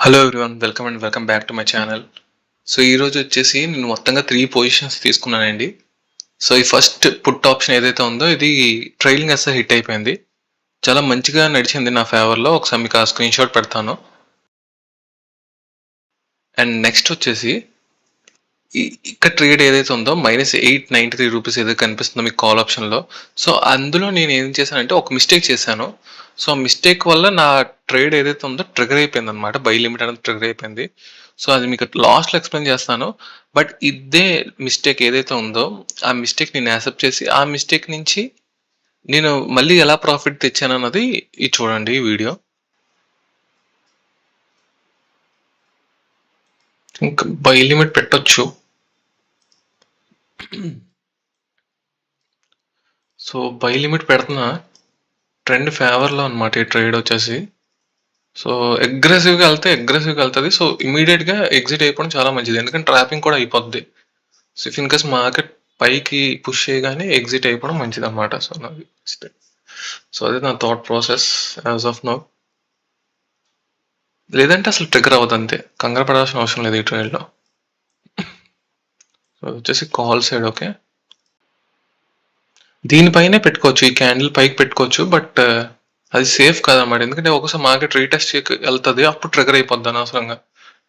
Hello everyone, welcome back to my channel. So ఈరోజు వచ్చేసి నేను మొత్తంగా 3 పొజిషన్స్ తీసుకున్నానండి. సో ఈ ఫస్ట్ పుట్ ఆప్షన్ ఏదైతే ఉందో ఇది ట్రైలింగ్ అస్సలు హిట్ అయిపోయింది. చాలా మంచిగా నడిచింది నా ఫేవర్లో. ఒకసారి మీకు ఆ స్క్రీన్ షాట్ పెడతాను. అండ్ నెక్స్ట్ వచ్చేసి ఇక్కడ ట్రేడ్ ఏదైతే ఉందో -893 ఏదైతే కనిపిస్తుందో మీకు కాల్ ఆప్షన్లో. సో అందులో నేను ఏం చేశానంటే ఒక మిస్టేక్ చేశాను. సో మిస్టేక్ వల్ల నా ట్రేడ్ ఏదైతే ఉందో ట్రిగర్ అయిపోయింది అనమాట. బై లిమిట్ అనేది ట్రిగర్ అయిపోయింది. సో అది మీకు లాస్ట్లో ఎక్స్ప్లెయిన్ చేస్తాను. బట్ ఇదే మిస్టేక్ ఏదైతే ఉందో ఆ మిస్టేక్ నేను యాక్సెప్ట్ చేసి ఆ మిస్టేక్ నుంచి నేను మళ్ళీ ఎలా ప్రాఫిట్ తెచ్చాను అన్నది ఇది చూడండి ఈ వీడియో. ఇంకా బై లిమిట్ పెట్టొచ్చు. సో బై లిమిట్ పెడుతున్నా ట్రెండ్ ఫేవర్లో అనమాట ఈ ట్రేడ్ వచ్చేసి. సో అగ్రెసివ్గా వెళ్తుంది. సో ఇమీడియట్గా ఎగ్జిట్ అయిపోవడం చాలా మంచిది, ఎందుకంటే ట్రాపింగ్ కూడా అయిపోద్ది. So if in case market పైకి పుష్ చేయగానే ఎగ్జిట్ అయిపోవడం మంచిది అనమాట. సో నాది సో అదే నా thought process as of now. లేదంటే అసలు ట్రిగర్ అవ్వదు, అంతే. కంగారు పడాల్సిన అవసరం లేదు ఈ ట్రేడ్లో. సో వచ్చేసి కాల్ సైడ్. ఓకే, దీనిపైనే పెట్టుకోవచ్చు, ఈ క్యాండిల్ పైకి పెట్టుకోవచ్చు. బట్ అది సేఫ్ కాదన్నమాట, ఎందుకంటే ఒకసారి మార్కెట్ రీటెస్ట్ వెళ్తుంది, అప్పుడు ట్రిగర్ అయిపోద్ది అనవసరంగా.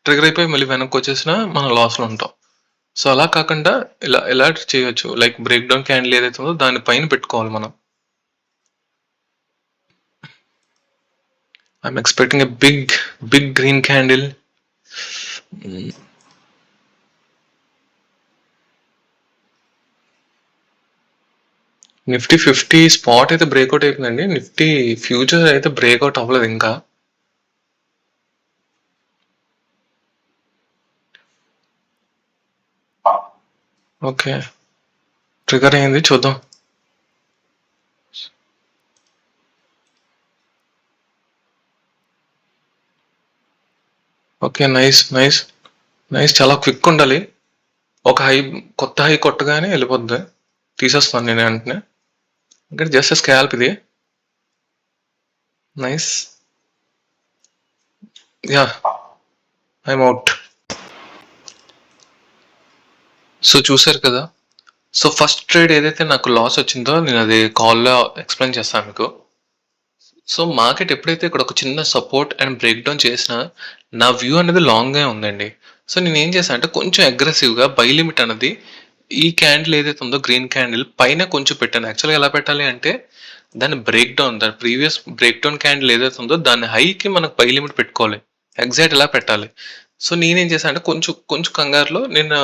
ట్రిగర్ అయిపోయి మళ్ళీ వెనక్కి వచ్చేసినా మనం లాస్లో ఉంటాం. సో అలా కాకుండా ఇలా చేయొచ్చు. లైక్ బ్రేక్ డౌన్ క్యాండిల్ ఏదైతే ఉందో దానిపైన పెట్టుకోవాలి మనం. I'm expecting a big green candle. Nifty 50 spot అయితే బ్రేక్అవుట్ అయిపోయిందండి. నిఫ్టీ ఫ్యూచర్ అయితే బ్రేక్అవుట్ అవ్వలేదు ఇంకా. ఓకే, ట్రిగర్ అయింది, చూద్దాం. Okay, nice. చాలా క్విక్ ఉండాలి. ఒక కొత్త హై కొట్టగానే వెళ్ళిపోద్ది, తీసేస్తాను నేను వెంటనే. ఇంకా జస్ట్ స్కాల్ప్ ఇది. Nice, yeah, I'm out. So చూసారు కదా. సో ఫస్ట్ ట్రేడ్ ఏదైతే నాకు లాస్ వచ్చిందో నేను అది కాల్లో ఎక్స్ప్లెయిన్ చేస్తాను మీకు. సో మార్కెట్ ఎప్పుడైతే ఇక్కడ ఒక చిన్న సపోర్ట్ అండ్ బ్రేక్ డౌన్ చేసినా నా వ్యూ అనేది లాంగ్గా ఉందండి. సో నేను ఏం చేశాను అంటే కొంచెం అగ్రెసివ్గా బై లిమిట్ అనేది ఈ క్యాండిల్ ఏదైతే ఉందో గ్రీన్ క్యాండిల్ పైన కొంచెం పెట్టాను. యాక్చువల్గా ఎలా పెట్టాలి అంటే దాని దాని ప్రీవియస్ బ్రేక్ డౌన్ క్యాండిల్ ఏదైతే ఉందో దాని హైకి మనకు బై లిమిట్ పెట్టుకోవాలి. ఎగ్జాక్ట్ ఇలా పెట్టాలి. సో నేనేం చేశాను అంటే కొంచెం కంగారులో నేను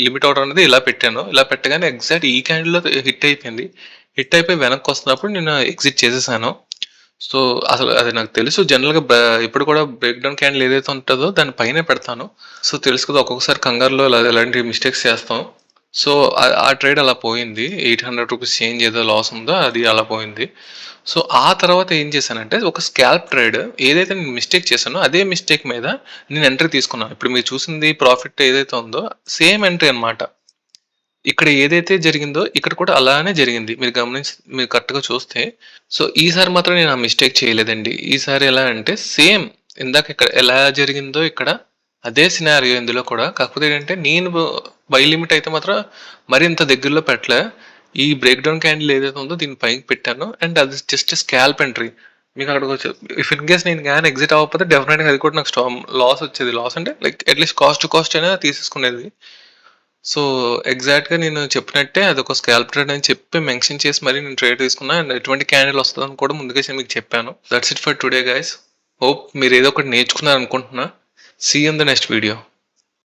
లిమిట్ ఆర్డర్ అనేది ఇలా పెట్టాను. ఇలా పెట్టగానే ఎగ్జాక్ట్ ఈ క్యాండిల్లో హిట్ అయిపోయింది. హిట్ అయిపోయి వెనక్కి వస్తున్నప్పుడు నేను ఎగ్జిట్ చేసేసాను. సో అసలు అది నాకు తెలుసు, జనరల్గా ఇప్పుడు కూడా బ్రేక్ డౌన్ క్యాండిల్ ఏదైతే ఉంటుందో దాని పైన పెడతాను. సో తెలుసు కదా, ఒక్కొక్కసారి కంగారులో ఎలాంటి మిస్టేక్స్ చేస్తాం. సో ఆ ట్రేడ్ అలా పోయింది. 800 రూపీస్ చేంజ్ ఏదో లాస్ ఉందో అది అలా పోయింది. సో ఆ తర్వాత ఏం చేశానంటే ఒక స్కాల్ప్ ట్రేడ్ ఏదైతే నేను మిస్టేక్ చేశానో అదే మిస్టేక్ మీద నేను ఎంట్రీ తీసుకున్నాను. ఇప్పుడు మీరు చూసింది ప్రాఫిట్ ఏదైతే ఉందో సేమ్ ఎంట్రీ అనమాట. ఇక్కడ ఏదైతే జరిగిందో ఇక్కడ కూడా అలానే జరిగింది. మీరు కరెక్ట్గా చూస్తే. సో ఈసారి మాత్రం నేను ఆ మిస్టేక్ చేయలేదండి. ఈసారి ఎలా అంటే సేమ్ ఇందాక ఇక్కడ ఎలా జరిగిందో ఇక్కడ అదే సినారియో ఇందులో కూడా. కాకపోతే ఏంటంటే నేను బై లిమిట్ అయితే మాత్రం మరి ఇంత దగ్గరలో పెట్టలే. ఈ బ్రేక్ డౌన్ క్యాండిల్ ఏదైతే ఉందో దీని పైకి పెట్టాను. అండ్ అది జస్ట్ స్కాల్ప్ ఎంట్రీ. మీకు అక్కడికి వచ్చి ఇఫ్ ఇన్ కేస్ నేను కానీ ఎగ్జిట్ అవ్వకపోతే డెఫినెట్గా అది కూడా నాకు లాస్ వచ్చేది. లాస్ అంటే like at least cost to cost అయినా తీసేసుకునేది. సో ఎగ్జాక్ట్గా నేను చెప్పినట్టే అదొక స్కాల్ప్ ట్రేడ్ అని చెప్పి మెన్షన్ చేసి మరి నేను ట్రేడ్ తీసుకున్నా. అండ్ ఎటువంటి క్యాండిల్ వస్తుందని కూడా ముందుగా మీకు చెప్పాను. That's it for today guys. Hope మీరు ఏదో ఒకటి నేర్చుకున్నారు అనుకుంటున్నా. See in the next video.